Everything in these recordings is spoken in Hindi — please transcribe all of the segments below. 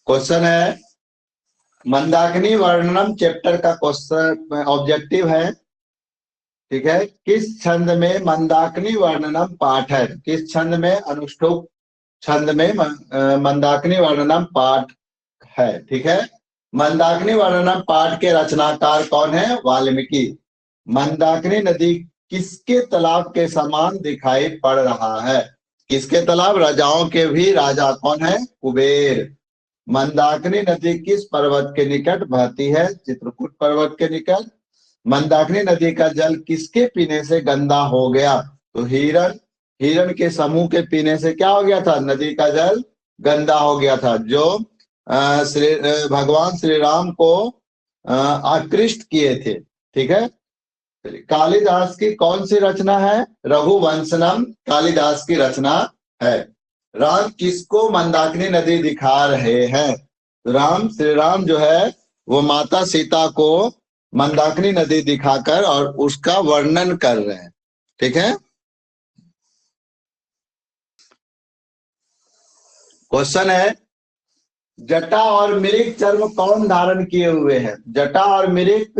क्वेश्चन है मंदाकिनी वर्णनम चैप्टर का क्वेश्चन ऑब्जेक्टिव है। ठीक है, किस छंद में मंदाकिनी वर्णनम पाठ है? किस छंद में, अनुष्टुप छंद में मंदाकिनी वर्णनम पाठ है। ठीक है, मंदाकिनी वर्णनम पाठ के रचनाकार कौन है? वाल्मीकि। मंदाकिनी नदी किसके तालाब के समान दिखाई पड़ रहा है? किसके तालाब? राजाओं के भी राजा कौन है? कुबेर। मंदाकिनी नदी किस पर्वत के निकट बहती है? चित्रकूट पर्वत के निकट। मंदाकिनी नदी का जल किसके पीने से गंदा हो गया? तो हिरण। हिरण के समूह के पीने से क्या हो गया था? नदी का जल गंदा हो गया था, जो भगवान श्री राम को आकृष्ट किए थे। ठीक है, कालिदास की कौन सी रचना है? रघुवंशनम कालिदास की रचना है। राम किसको मंदाकिनी नदी दिखा रहे हैं? राम, श्री राम जो है वो माता सीता को मंदाकिनी नदी दिखाकर और उसका वर्णन कर रहे हैं। ठीक है, क्वेश्चन है जटा और मिरिक चर्म कौन धारण किए हुए हैं? जटा और मिरिक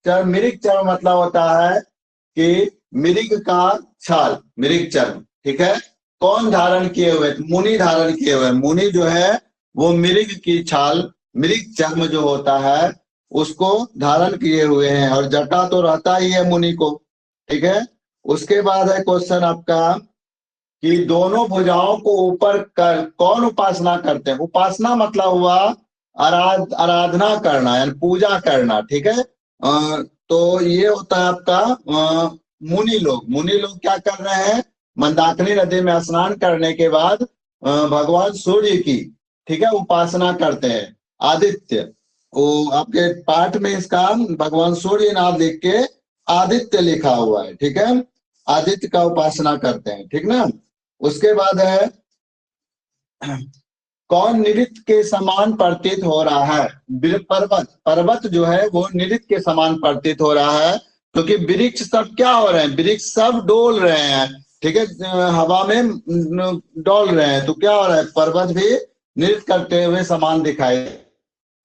चर्म, मिरिक चर्म मतलब होता है कि मिरिक का छाल, मिरिक चर्म। ठीक है, कौन धारण किए हुए? मुनि धारण किए हुए। मुनि जो है वो मिरिक की छाल, मिरिक चर्म जो होता है उसको धारण किए हुए हैं, और जटा तो रहता ही है मुनि को। ठीक है, उसके बाद है क्वेश्चन आपका कि दोनों भुजाओं को ऊपर कर कौन उपासना करते हैं? उपासना मतलब हुआ आराधना करना, यानी पूजा करना। ठीक है, तो ये होता है आपका मुनि लोग। मुनि लोग क्या कर रहे हैं? मंदाकिनी नदी में स्नान करने के बाद भगवान सूर्य की, ठीक है, उपासना करते हैं। आदित्य, वो आपके पाठ में इसका भगवान सूर्य नाम लिख के आदित्य लिखा हुआ है। ठीक है, आदित्य का उपासना करते हैं। ठीक ना। उसके बाद है कौन नृत्य के समान प्रतीत हो रहा है? पर्वत। पर्वत जो है वो नृत्य के समान प्रतीत हो रहा है, क्योंकि वृक्ष सब क्या हो रहे हैं? वृक्ष सब डोल रहे हैं। ठीक है, हवा में डोल रहे हैं, तो क्या हो रहा है? पर्वत भी नृत्य करते हुए समान दिखाई।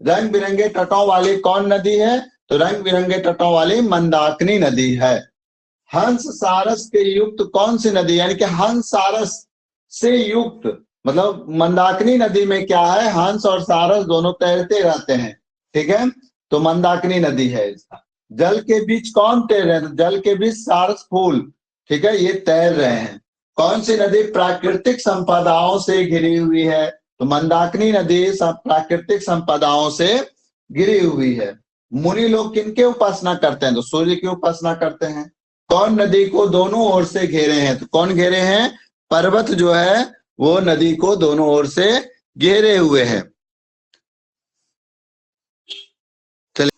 रंग बिरंगे तटों वाली कौन नदी है? तो रंग बिरंगे तटों वाली मंदाकिनी नदी है। हंस सारस के युक्त कौन सी नदी? यानी कि हंस सारस से युक्त, मतलब मंदाकिनी नदी में क्या है? हंस और सारस दोनों तैरते रहते हैं। ठीक है, तो मंदाकिनी नदी है इसका। जल के बीच कौन तैर रहे हैं? जल के बीच सारस फूल, ठीक है, ये तैर रहे हैं। कौन सी नदी प्राकृतिक संपदाओं से घिरी हुई है? तो मंदाकिनी नदी प्राकृतिक संपदाओं से घिरी हुई है। मुनि लोग किनके उपासना करते हैं? तो सूर्य की उपासना करते हैं। कौन नदी को दोनों ओर से घेरे हैं? तो कौन घेरे हैं? पर्वत जो है वो नदी को दोनों ओर से घेरे हुए हैं। चलिए,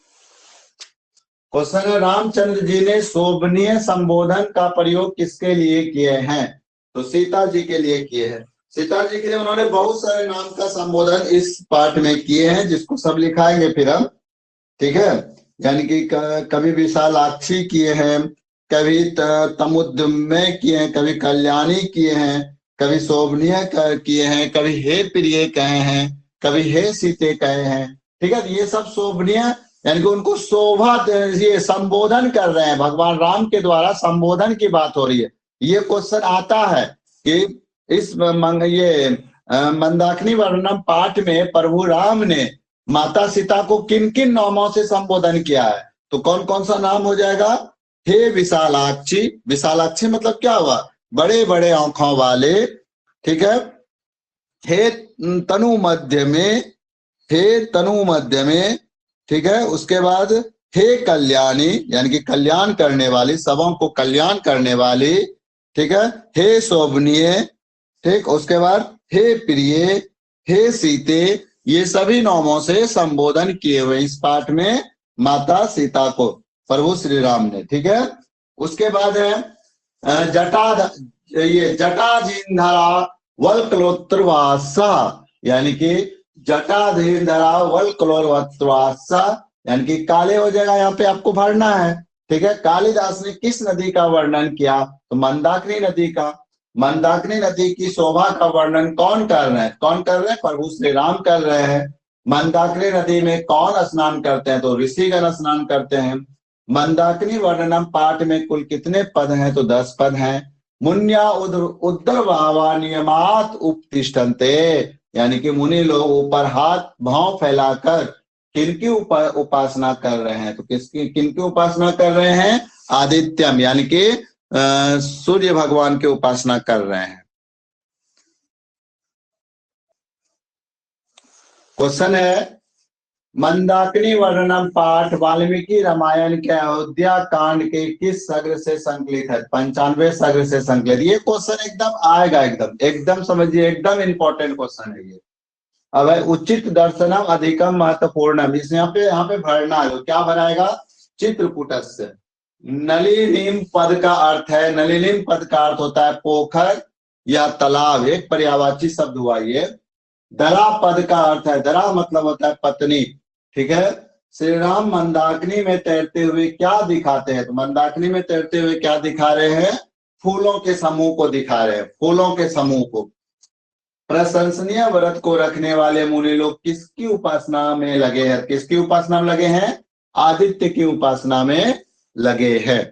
क्वेश्चन है रामचंद्र जी ने शोभनीय संबोधन का प्रयोग किसके लिए किए हैं? तो सीता जी के लिए किए हैं। सीता जी के लिए उन्होंने बहुत सारे नाम का संबोधन इस पाठ में किए हैं, जिसको सब लिखाएंगे फिर हम। ठीक है, यानी कि कभी विशालाक्षी किए हैं, कभी तमुद्र में किए हैं, कभी कल्याणी किए हैं, कभी शोभनीय किए हैं, कभी हे प्रिय कहे हैं, कभी हे सीते कहे हैं। ठीक है, ये सब शोभनीय, यानी कि उनको शोभा, ये संबोधन कर रहे हैं। भगवान राम के द्वारा संबोधन की बात हो रही है। ये क्वेश्चन आता है कि इस ये मंदाकिनी वर्णनम पाठ में प्रभु राम ने माता सीता को किन किन नामों से संबोधन किया है? तो कौन कौन सा नाम हो जाएगा? हे विशालाक्षी। विशालाक्षी मतलब क्या हुआ? बड़े बड़े आंखों वाले। ठीक है, हे तनु मध्य में, हे तनु मध्य में। ठीक है, उसके बाद हे कल्याणी, यानी कि कल्याण करने वाली, सबों को कल्याण करने वाली। ठीक है, हे शोभनीय। ठीक, उसके बाद हे प्रिय, हे सीते। ये सभी नामों से संबोधन किए हुए इस पाठ में माता सीता को प्रभु श्री राम ने। ठीक है, उसके बाद है जटा, ये जटाधींधरा वल्कलोत्रवासा, यानी कि जटाधींधरा वल्कलोत्रवासा, यानी कि काले हो जाएगा, यहाँ पे आपको भरना है। ठीक है, कालिदास ने किस नदी का वर्णन किया? तो मंदाकिनी नदी का। मंदाकिनी नदी की शोभा का वर्णन कौन कर रहे हैं? कौन कर रहे हैं? प्रभु श्री राम कर रहे हैं। मंदाकिनी नदी में कौन स्नान करते हैं? तो ऋषिगण स्नान करते हैं। मंदाकिनी वर्णनम पाठ में कुल कितने पद हैं? तो 10 पद हैं। मुन्या उद्दर्भावा नियमात उपतिष्ठन्ते, यानी कि मुनि लोग ऊपर हाथ भाव फैलाकर किनकी उपासना कर रहे हैं? तो किनकी उपासना कर रहे हैं? आदित्यम, यानी कि सूर्य भगवान की उपासना कर रहे हैं। क्वेश्चन है, मंदाकिनी वर्णनम पाठ वाल्मीकि रामायण के अयोध्या कांड के किस सर्ग से संकलित है? 95 सर्ग से संकलित। ये क्वेश्चन एकदम आएगा, एकदम समझिए, एकदम इंपॉर्टेंट क्वेश्चन है ये। अब है उचित दर्शनम अधिकम महत्वपूर्णम, इस यहाँ पे भरना है। क्या भराएगा? चित्रकूटस्य। नलिनीम पद का अर्थ है, नलिनीम पद का अर्थ होता है पोखर या तालाब, एक पर्यायवाची शब्द हुआ ये। दरा पद का अर्थ है, दरा मतलब होता है पत्नी, ठीक है। श्री राम मंदाकिनी में तैरते हुए क्या दिखाते हैं? तो मंदाकिनी में तैरते हुए क्या दिखा रहे हैं? फूलों के समूह को दिखा रहे हैं, फूलों के समूह को। प्रशंसनीय व्रत को रखने वाले मुनि लोग किसकी उपासना में लगे हैं? किसकी उपासना में लगे हैं? आदित्य की उपासना में लगे हैं।